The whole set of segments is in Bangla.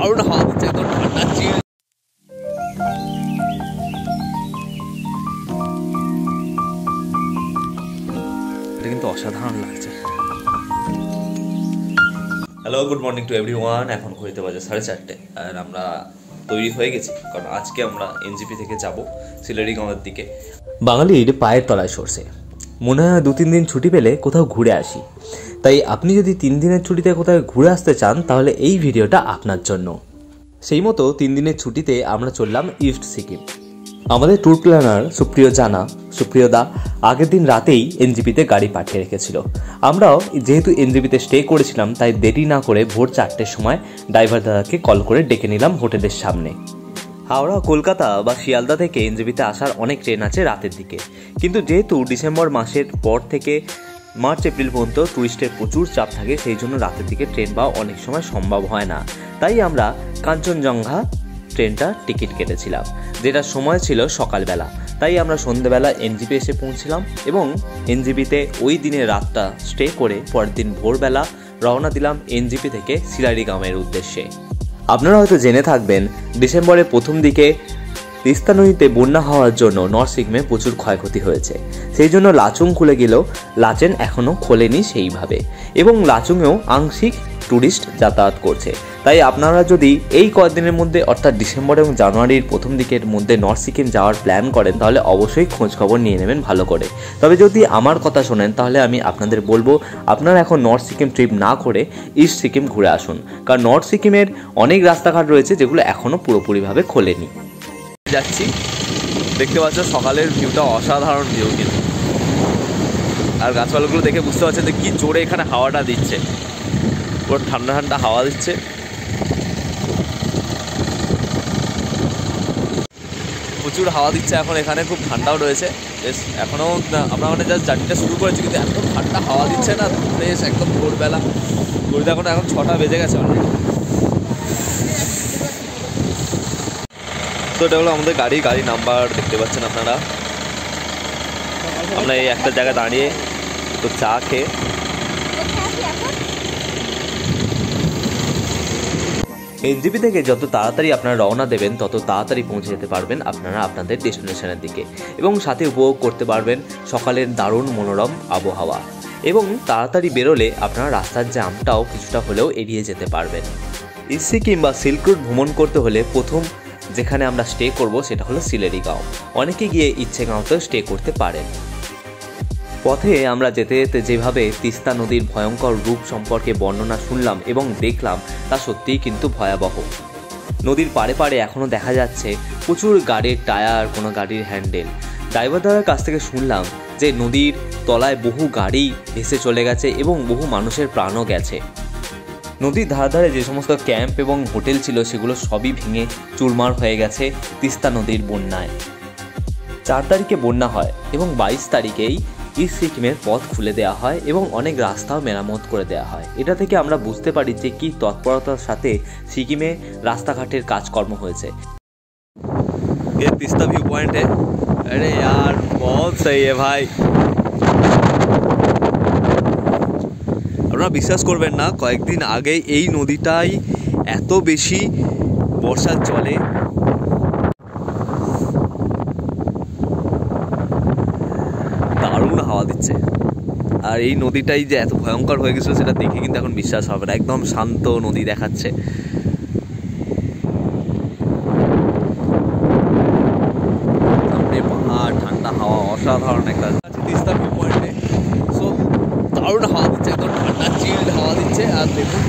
দারুণ হাওয়া দিচ্ছে, একদম ঠান্ডা চিল। এটা কিন্তু অসাধারণ লাগছে। Hello, good morning to everyone. এখন ঘড়িতে বাজে 4:30 আর আমরা তৈরি হয়ে গেছি, কারণ আজকে আমরা এনজিপি থেকে যাব সিলেরিগাঁওয়ের দিকে। বাঙালির পায়ের তলায় সরষে, মনে হয় 2-3 দিন ছুটি পেলে কোথাও ঘুরে আসি। তাই আপনি যদি 3 দিনের ছুটিতে কোথাও ঘুরে আসতে চান তাহলে এই ভিডিওটা আপনার জন্য। সেই মতো 3 দিনের ছুটিতে আমরা চললাম ইস্ট সিকিম। আমাদের ট্যুর প্ল্যানার সুপ্রিয়দা আগের দিন রাতেই এনজিপিতে গাড়ি পাঠিয়ে রেখেছিল। আমরাও যেহেতু এনজিপিতে স্টে করেছিলাম তাই দেরি না করে ভোর 4টের সময় ড্রাইভার দাদাকে কল করে ডেকে নিলাম হোটেলের সামনে। হাওড়া, কলকাতা বা শিয়ালদা থেকে এনজিপিতে আসার অনেক ট্রেন আছে রাতের দিকে, কিন্তু যেহেতু ডিসেম্বর মাসের পর থেকে মার্চ এপ্রিল পর্যন্ত ট্যুরিস্টের প্রচুর চাপ থাকে, সেই জন্য রাতের দিকে ট্রেন পাওয়া অনেক সময় সম্ভব হয় না। তাই আমরা কাঞ্চনজঙ্ঘা ট্রেনটা টিকিট কেটেছিলাম, যেটা সময় ছিল সকালবেলা। তাই আমরা সন্ধ্যেবেলা এনজিপি এসে পৌঁছলাম এবং এনজিপিতে ওই দিনের রাতটা স্টে করে পরের দিন ভোরবেলা রওনা দিলাম এনজিপি থেকে সিলারিগাঁওয়ের উদ্দেশ্যে। আপনারা হয়তো জেনে থাকবেন, ডিসেম্বরের প্রথম দিকে তিস্তা নদীতে বন্যা হওয়ার জন্য নর্থ সিকিমে প্রচুর ক্ষয়ক্ষতি হয়েছে। সেই জন্য লাচুং খুলে গেলেও লাচেন এখনও খোলেনি সেইভাবে, এবং লাচুংয়েও আংশিক ট্যুরিস্ট যাতায়াত করছে। তাই আপনারা যদি এই কয়েকদিনের মধ্যে অর্থাৎ ডিসেম্বর এবং জানুয়ারির প্রথম দিকের মধ্যে নর্থ সিকিম যাওয়ার প্ল্যান করেন তাহলে অবশ্যই খোঁজখবর নিয়ে নেবেন ভালো করে। তবে যদি আমার কথা শোনেন তাহলে আমি আপনাদের বলবো আপনারা এখন নর্থ সিকিম ট্রিপ না করে ইস্ট সিকিম ঘুরে আসুন, কারণ নর্থ সিকিমের অনেক রাস্তাঘাট রয়েছে যেগুলো এখনও পুরোপুরিভাবে খোলেনি। যাচ্ছি, দেখতে পাচ্ছ সকালের ভিউটা অসাধারণ ভিউ কিন্তু, আর গাছপালাগুলো দেখে বুঝতে পারছেন যে কি জোরে এখানে হাওয়াটা দিচ্ছে, পুরো ঠান্ডা ঠান্ডা হাওয়া দিচ্ছে। প্রচুর হাওয়া দিচ্ছে এখন এখানে, খুব ঠান্ডাও রয়েছে বেশ। এখনও আমরা মানে জাস্ট জার্নিটা শুরু করেছি, কিন্তু এত ঠান্ডা হাওয়া দিচ্ছে না বেশ, একদম ভোরবেলা। ঘুরতে এখন 6টা বেজে গেছে অলরেডি। তো এটা হলো আমাদের গাড়ি নাম্বার দেখতে পাচ্ছেন আপনারা। আমরা এই একটা জায়গায় দাঁড়িয়ে তো চা খেয়ে এনজিপি থেকে যত তাড়াতাড়ি আপনারা রওনা দেবেন তত তাড়াতাড়ি পৌঁছে যেতে পারবেন আপনারা আপনাদের ডেস্টিনেশনের দিকে, এবং সাথে উপভোগ করতে পারবেন সকালের দারুণ মনোরম আবহাওয়া। এবং তাড়াতাড়ি বেরোলে আপনারা রাস্তার জ্যামটাও কিছুটা হলেও এড়িয়ে যেতে পারবেন। ইস্ট সিকিম বা সিল্ক রুট ভ্রমণ করতে হলে প্রথম যেখানে আমরা স্টে করব সেটা হলো সিলেরিগাঁও। অনেকে গিয়ে ইচ্ছেগাঁওতেও স্টে করতে পারেন। পথে আমরা যেতে যেতে যেভাবে তিস্তা নদীর ভয়ঙ্কর রূপ সম্পর্কে বর্ণনা শুনলাম এবং দেখলাম তা সত্যিই কিন্তু ভয়াবহ। নদীর পাড়ে পাড়ে এখনও দেখা যাচ্ছে প্রচুর গাড়ির টায়ার, কোনো গাড়ির হ্যান্ডেল। ড্রাইভার দাদার কাছ থেকে শুনলাম যে নদীর তলায় বহু গাড়ি ভেসে চলে গেছে এবং বহু মানুষের প্রাণও গেছে। নদীর ধারে ধারে যে সমস্ত ক্যাম্প এবং হোটেল ছিল সেগুলো সবই ভেঙে চুরমার হয়ে গেছে তিস্তা নদীর বন্যায়। 4 তারিখে বন্যা হয় এবং 22 তারিখেই ইস্ট সিকিমের পথ খুলে দেওয়া হয় এবং অনেক রাস্তাও মেরামত করে দেওয়া হয়। এটা থেকে আমরা বুঝতে পারি যে কি তৎপরতার সাথে সিকিমে রাস্তাঘাটের কাজকর্ম হয়েছে। ये তিস্তা ভিউ পয়েন্ট है। अरे यार बहुत सही है भाई। আপনারা বিশ্বাস করবেন না, কয়েকদিন আগে এই নদীটাই এত বেশি বর্ষার জলে দারুণ হাওয়া দিচ্ছে, আর এই নদীটাই যে এত ভয়ঙ্কর হয়ে গেছিলো সেটা দেখে কিন্তু এখন বিশ্বাস হবে না। একদম শান্ত নদী দেখাচ্ছে। সামনে পাহাড়, ঠান্ডা হাওয়া, অসাধারণ একটা তিস্তা ভিউ পয়েন্টে। সো দারুণ হাওয়া দিচ্ছে, একদম ঠান্ডা চিল্ড হাওয়া দিচ্ছে। আর দেখুন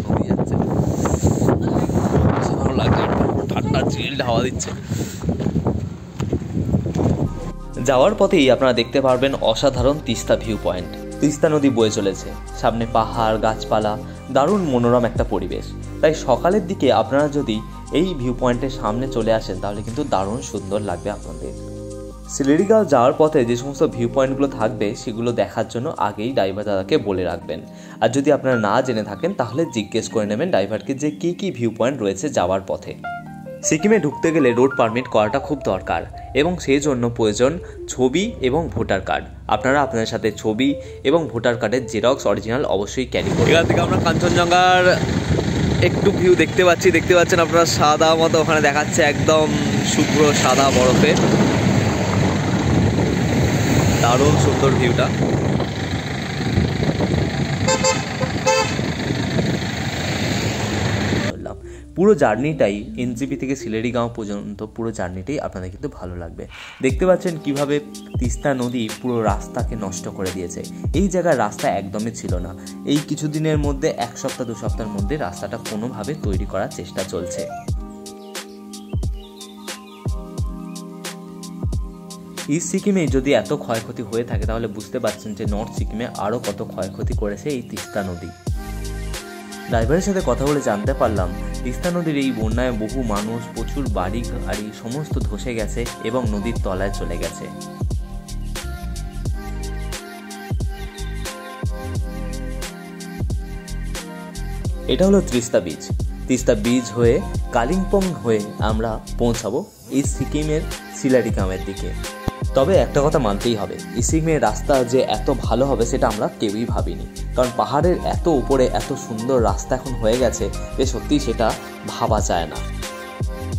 নদী যাচ্ছে, অসাধারণ লাগছে, ঠান্ডা চিল্ড হাওয়া দিচ্ছে। যাওয়ার পথেই আপনারা দেখতে পারবেন অসাধারণ তিস্তা ভিউ পয়েন্ট। তিস্তা নদী বয়ে চলেছে, সামনে পাহাড়, গাছপালা, দারুণ মনোরম একটা পরিবেশ। তাই সকালের দিকে আপনারা যদি এই ভিউ পয়েন্টের সামনে চলে আসেন তাহলে কিন্তু দারুণ সুন্দর লাগবে আপনাদের। সিলেরিগাঁও যাওয়ার পথে যে সমস্ত ভিউ পয়েন্টগুলো থাকবে সেগুলো দেখার জন্য আগেই ড্রাইভার দাদাকে বলে রাখবেন। আর যদি আপনারা না জেনে থাকেন তাহলে জিজ্ঞেস করে নেবেন ড্রাইভারকে যে কী কী ভিউ পয়েন্ট রয়েছে যাওয়ার পথে। সিকিমে ঢুকতে গেলে রোড পারমিট করাটা খুব দরকার এবং সেই জন্য প্রয়োজন ছবি এবং ভোটার কার্ড। আপনারা আপনাদের সাথে ছবি এবং ভোটার কার্ডের জেরক্স অরিজিনাল অবশ্যই ক্যারি করুন। এখান থেকে আমরা কাঞ্চনজঙ্ঘার একটু ভিউ দেখতে পাচ্ছেন আপনারা, সাদা মতো ওখানে দেখাচ্ছে, একদম শুভ্র সাদা বরফে, দারুণ সুন্দর ভিউটা। পুরো জার্নিটাই এনজিপি থেকে সিলেরিগাঁও পর্যন্ত পুরো জার্নিটাই আপনাদের কিন্তু ভালো লাগবে। দেখতে পাচ্ছেন কিভাবে তিস্তা নদী পুরো রাস্তাকে নষ্ট করে দিয়েছে। এই জায়গার রাস্তা একদমই ছিল না। এই কিছুদিনের মধ্যে 1 সপ্তাহ 2 সপ্তাহের মধ্যে রাস্তাটা কোনোভাবে তৈরি করার চেষ্টা চলছে। ইস্ট সিকিমে যদি এত ক্ষয়ক্ষতি হয়ে থাকে তাহলে বুঝতে পারছেন যে নর্থ সিকিমে আরও কত ক্ষয়ক্ষতি করেছে এই তিস্তা নদী। ড্রাইভারের সাথে কথা বলে জানতে পারলাম তিস্তা নদীর এই বন্যায় বহু মানুষ, প্রচুর বাড়ি গাড়ি সমস্ত ধসে গেছে এবং নদীর তলায় চলে গেছে। এটা হলো তিস্তা ব্রিজ হয়ে কালিম্পং হয়ে আমরা পৌঁছাবো এই সিকিমের সিলেরিগাঁওয়ের দিকে। তবে একটা কথা মানতেই হবে, এই সিকিমের রাস্তা যে এত ভালো হবে সেটা আমরা কেউই ভাবিনি, কারণ পাহাড়ের এত উপরে এত সুন্দর রাস্তা এখন হয়ে গেছে যে সত্যিই সেটা ভাবা যায় না।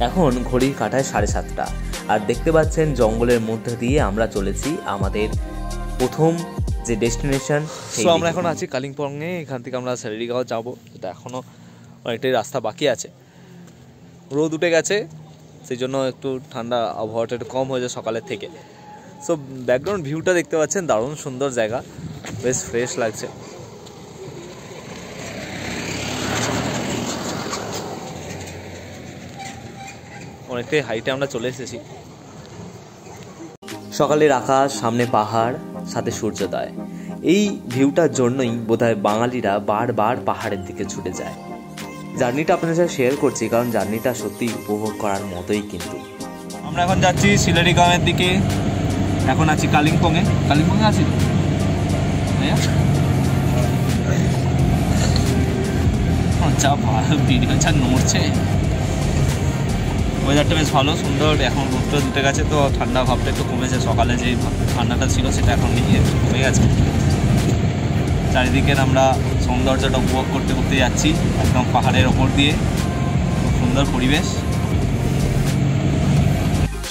এখন ঘড়ির কাঁটায় 7:30 আর দেখতে পাচ্ছেন জঙ্গলের মধ্যে দিয়ে আমরা চলেছি আমাদের প্রথম যে ডেস্টিনেশন। সো আমরা এখন আছি কালিম্পংয়ে, এখান থেকে আমরা সিলেরিগাঁও যাবো। এটা এখনও অনেকটাই রাস্তা বাকি আছে, রোদ উঠে গেছে সেই জন্য একটু ঠান্ডা আবহাওয়াটা একটু কম হয়েছে সকালের থেকে। সো ব্যাকগ্রাউন্ড ভিউটা দেখতে পাচ্ছেন, দারুণ সুন্দর জায়গা, বেশ ফ্রেশ লাগছে। অনেকটাই হাইটে আমরা চলে এসেছি। সকালের আকাশ, সামনে পাহাড়, সাথে সূর্যোদয়। এই ভিউটার জন্যই বোধহয় বাঙালিরা বারবার পাহাড়ের দিকে ছুটে যায়। জার্নিটা আপনাদের সাথে শেয়ার করছি কারণ জার্নিটা সত্যি উপভোগ করার মতোই। কিন্তু আমরা এখন যাচ্ছি সিলেরিগাঁওয়ের দিকে, এখন আছি কালিম্পংয়ে আছি যা ভালো ভিডিও যা নড়ছে। ওয়েদারটা বেশ ভালো সুন্দর, এখন রোদটা উঠে গেছে তো ঠান্ডা ভাবটা একটু কমেছে। সকালে যে ঠান্ডাটা ছিল সেটা এখন কমে গেছে। চারিদিকে আমরা সৌন্দর্যটা উপভোগ করতে করতে যাচ্ছি, একদম পাহাড়ের ওপর দিয়ে, খুব সুন্দর পরিবেশ।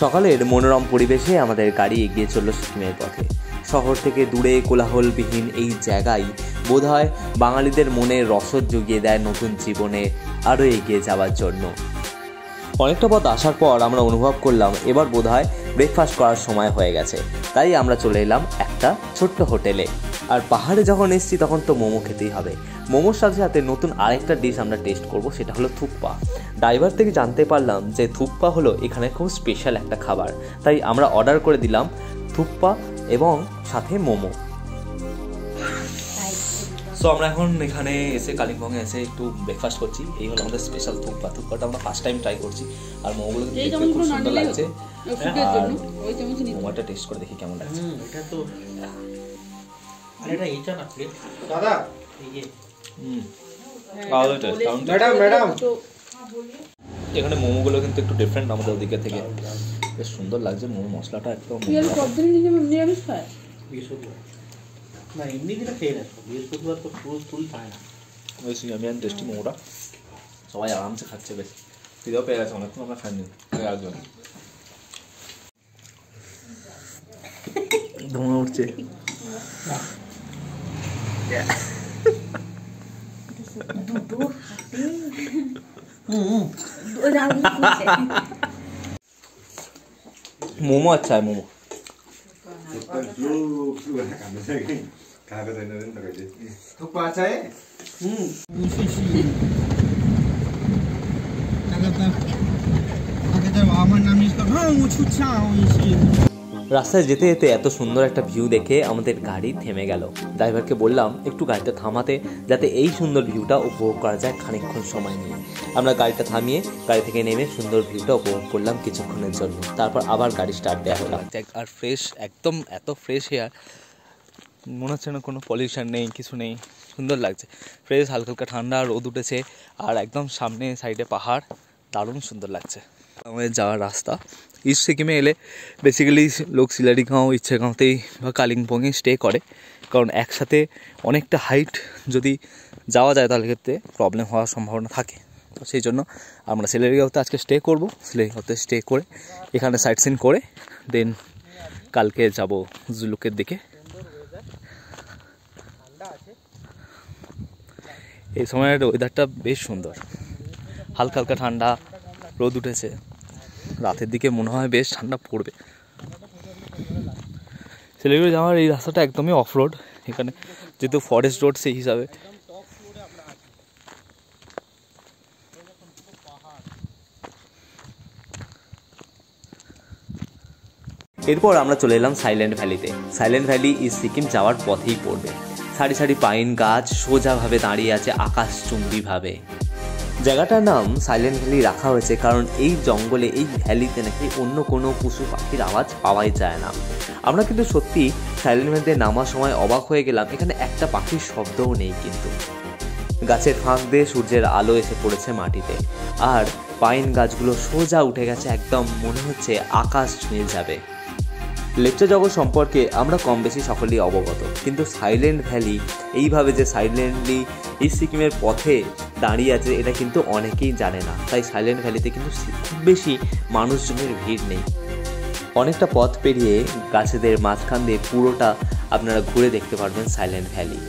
সকালের মনোরম পরিবেশে আমাদের গাড়ি এগিয়ে চলল সিকিমের পথে। শহর থেকে দূরে কোলাহলবিহীন এই জায়গায় বোধহয় বাঙালিদের মনে রসদ জুগিয়ে দেয় নতুন জীবনে আরও এগিয়ে যাওয়ার জন্য। অনেকটা পথ আসার পর আমরা অনুভব করলাম এবার বোধহয় ব্রেকফাস্ট করার সময় হয়ে গেছে, তাই আমরা চলে এলাম একটা ছোট্ট হোটেলে। আর পাহাড়ে যখন এসেছি তখন তো মোমো খেতেই হবে। মোমোর সাথে সাথে নতুন আরেকটা ডিশ আমরা টেস্ট করব, সেটা হলো থুকপা। ড্রাইভার থেকে জানতে পারলাম যে থুকপা হলো এখানে খুব স্পেশাল একটা খাবার, তাই আমরা অর্ডার করে দিলাম থুকপা এবং সাথে মোমো। সো আমরা এখন এখানে এসে কালিম্পংয়ে এসে একটু ব্রেকফাস্ট করছি। এই হলো আমাদের স্পেশাল থুকপাটা আমরা ফার্স্ট টাইম ট্রাই করছি। আর মোমোগুলো খুব সুন্দর লাগছে। মোমোটা টেস্ট করে দেখি কেমন লাগছে। এটা তো এটা এইটা না প্লেট দাদা, ম্যাডাম এখানে মোমোগুলো কিন্তু একটু ডিফারেন্ট আমাদের ওদিকে থেকে, বেশ সুন্দর লাগছে। মোমো মশলাটা একদম না এমনি দিনে খেয়ে নেয়, বৃহস্পতিবার তো ফুল খায় না। ওই আমি টেস্টি মোমোটা সবাই আরামসে খাচ্ছে, বেশ খিদেও পেয়ে গেছে, অনেকক্ষণ আমরা খাইনি একজন। ধোঁয়া উঠছে। मोमो अच्छा है। मोमो রাস্তায় যেতে যেতে এত সুন্দর একটা ভিউ দেখে আমাদের গাড়ি থেমে গেল। ড্রাইভারকে বললাম একটু গাড়িটা থামাতে, যাতে এই সুন্দর ভিউটা উপভোগ করা যায় খানিকক্ষণ সময় নিয়ে। আমরা গাড়িটা থামিয়ে গাড়ি থেকে নেমে সুন্দর ভিউটা উপভোগ করলাম কিছুক্ষণের জন্য, তারপর আবার গাড়ি স্টার্ট দেওয়া হলো। আর ফ্রেশ, একদম এত ফ্রেশ এয়ার, মনে হচ্ছে না কোনো পলিউশন নেই, কিছু নেই, সুন্দর লাগছে। ফ্রেশ, হালকা হালকা ঠান্ডা, রোদ উঠেছে আর একদম সামনে সাইডে পাহাড়, দারুণ সুন্দর লাগছে। আমাদের যাওয়ার রাস্তা। ইস্ট সিকিমে এলে বেসিক্যালি লোক সিলারিগাঁও, ইচ্ছেগাঁওতেই বা কালিম্পংয়ে স্টে করে, কারণ একসাথে অনেকটা হাইট যদি যাওয়া যায় তাহলে ক্ষেত্রে প্রবলেম হওয়ার সম্ভাবনা থাকে। তো সেই জন্য আমরা সিলারিগাঁওতে আজকে স্টে করব। সিলারিগাঁওতে স্টে করে এখানে সাইট সিন করে দেন কালকে যাব জুলুকের দিকে। এই সময়ের ওয়েদারটা বেশ সুন্দর, হালকা হালকা ঠান্ডা, রোদ উঠেছে, রাতের দিকে মনে হয় বেশ ঠান্ডা পড়বে। শিলিগুড়ি যাওয়ার এই রাস্তাটা একদমই অফ রোড, এখানে যেহেতু ফরেস্ট রোড সেই হিসাবে। এরপর আমরা চলে এলাম সাইলেন্ট ভ্যালিতে। সাইলেন্ট ভ্যালি ইস্ট সিকিম যাওয়ার পথেই পড়বে। সারি সারি পাইন গাছ সোজাভাবে দাঁড়িয়ে আছে আকাশচুম্বীভাবে। জায়গাটার নাম সাইলেন্ট ভ্যালি রাখা হয়েছে কারণ এই জঙ্গলে, এই ভ্যালিতে নাকি অন্য কোনো পশু পাখির আওয়াজ পাওয়াই যায় না। আমরা কিন্তু সত্যি সাইলেন্ট ভ্যালিতে নামার সময় অবাক হয়ে গেলাম, এখানে একটা পাখির শব্দও নেই। কিন্তু গাছের ফাঁক দিয়ে সূর্যের আলো এসে পড়েছে মাটিতে, আর পাইন গাছগুলো সোজা উঠে গেছে, একদম মনে হচ্ছে আকাশ ছুঁয়ে যাবে। লেপচা জগৎ সম্পর্কে আমরা কম বেশি সকলেই অবগত, কিন্তু সাইলেন্ট ভ্যালি এইভাবে যে সাইলেন্টলি ইস্ট সিকিমের পথে দাঁড়িয়ে আছে এটা কিন্তু অনেকেই জানে না। তাই সাইলেন্ট ভ্যালিতে কিন্তু খুব বেশি মানুষজনের ভিড় নেই। অনেকটা পথ পেরিয়ে গাছেদের মাঝখান দিয়ে পুরোটা আপনারা ঘুরে দেখতে পারবেন silent valley.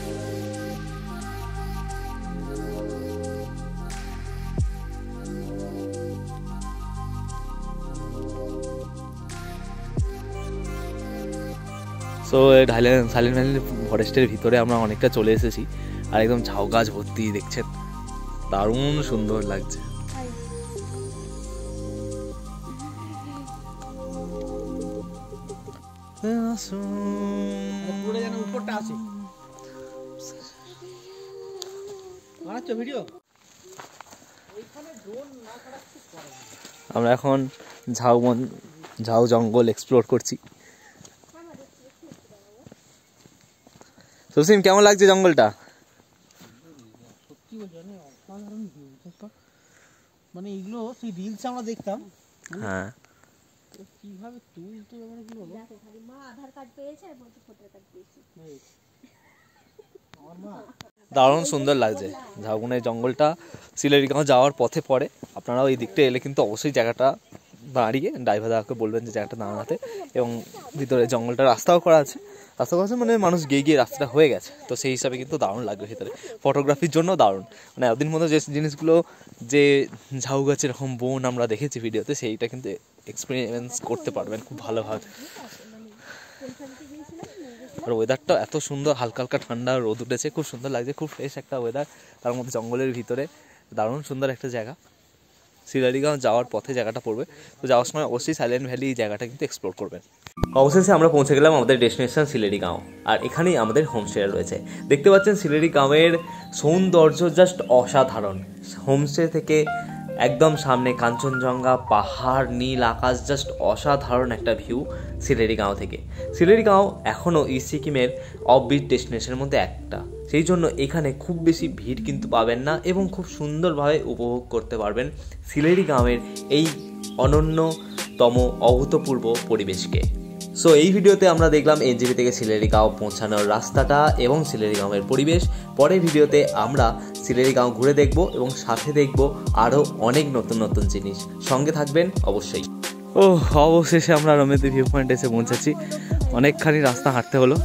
So silent valley ফরেস্টের ভিতরে আমরা অনেকটা চলে এসেছি, আর একদম ঝাউ গাছ ভর্তি দেখছেন, দারুণ সুন্দর লাগছে। আমরা এখন ঝাউ জঙ্গল এক্সপ্লোর করছি। সুসিম, কেমন লাগছে জঙ্গলটা? মানে এগুলো সেই রিলস আমরা দেখতাম। হ্যাঁ, কিভাবে তুলতো এগুলো, মা আধার কার্ড পেয়েছে আর বলতে ভোটার কার্ড পেয়েছে। দারুণ সুন্দর লাগছে। ঝাউগুনের জঙ্গলটা সিলারিগাঁও যাওয়ার পথে পড়ে। আপনারাও এই দিকটা এলে কিন্তু অবশ্যই জায়গাটা দাঁড়িয়ে ড্রাইভার দাদাকে বলবেন যে জায়গাটা দাঁড়াতে, এবং ভিতরে জঙ্গলটা রাস্তাও করা আছে। মানে মানুষ গিয়ে গিয়ে রাস্তাটা হয়ে গেছে, তো সেই হিসাবে কিন্তু দারুণ লাগবে ভিতরে, ফটোগ্রাফির জন্য দারুণ। মানে এতদিন মতো যে জিনিসগুলো, যে ঝাউ গাছের এরকম বন আমরা দেখেছি ভিডিওতে, সেইটা কিন্তু এক্সপিরিয়েন্স করতে পারবেন খুব ভালোভাবে। আর ওয়েদারটা এত সুন্দর, হালকা হালকা ঠান্ডা, রোদ উঠেছে, খুব সুন্দর লাগছে, খুব ফ্রেশ একটা ওয়েদার, তার মধ্যে জঙ্গলের ভিতরে দারুণ সুন্দর একটা জায়গা। সিলারিগাঁও যাওয়ার পথে জায়গাটা পড়বে, তো যাওয়ার সময় অবশ্যই সাইলেন্ট ভ্যালি এই জায়গাটা কিন্তু এক্সপ্লোর করবেন। অবশেষে আমরা পৌঁছে গেলাম আমাদের ডেস্টিনেশন সিলারিগাঁও, আর এখানেই আমাদের হোমস্টে রয়েছে। দেখতে পাচ্ছেন সিলারিগাঁওয়ের সৌন্দর্য জাস্ট অসাধারণ। হোমস্টে থেকে একদম সামনে কাঞ্চনজঙ্ঘা, পাহাড়, নীল আকাশ, জাস্ট অসাধারণ একটা ভিউ সিলারিগাঁও থেকে। সিলারিগাঁও এখনও ইস্ট সিকিমের অফবিট ডেস্টিনেশনের মধ্যে একটা, সেই জন্য এখানে খুব বেশি ভিড় কিন্তু পাবেন না, এবং খুব সুন্দরভাবে উপভোগ করতে পারবেন সিলারিগাঁওয়ের এই অনন্যতম অভূতপূর্ব পরিবেশকে। সো এই ভিডিওতে আমরা দেখলাম এনজেপি থেকে সিলারিগাঁও পৌঁছানোর রাস্তাটা এবং সিলারিগাঁওয়ের পরিবেশ। পরের ভিডিওতে আমরা সিলারিগাঁও ঘুরে দেখব এবং সাথে দেখব আরও অনেক নতুন নতুন জিনিস। সঙ্গে থাকবেন অবশ্যই। অবশেষে আমরা রমেদি ভিউ পয়েন্ট এসে পৌঁছাচ্ছি। অনেকখানি রাস্তা হাঁটতে হলো।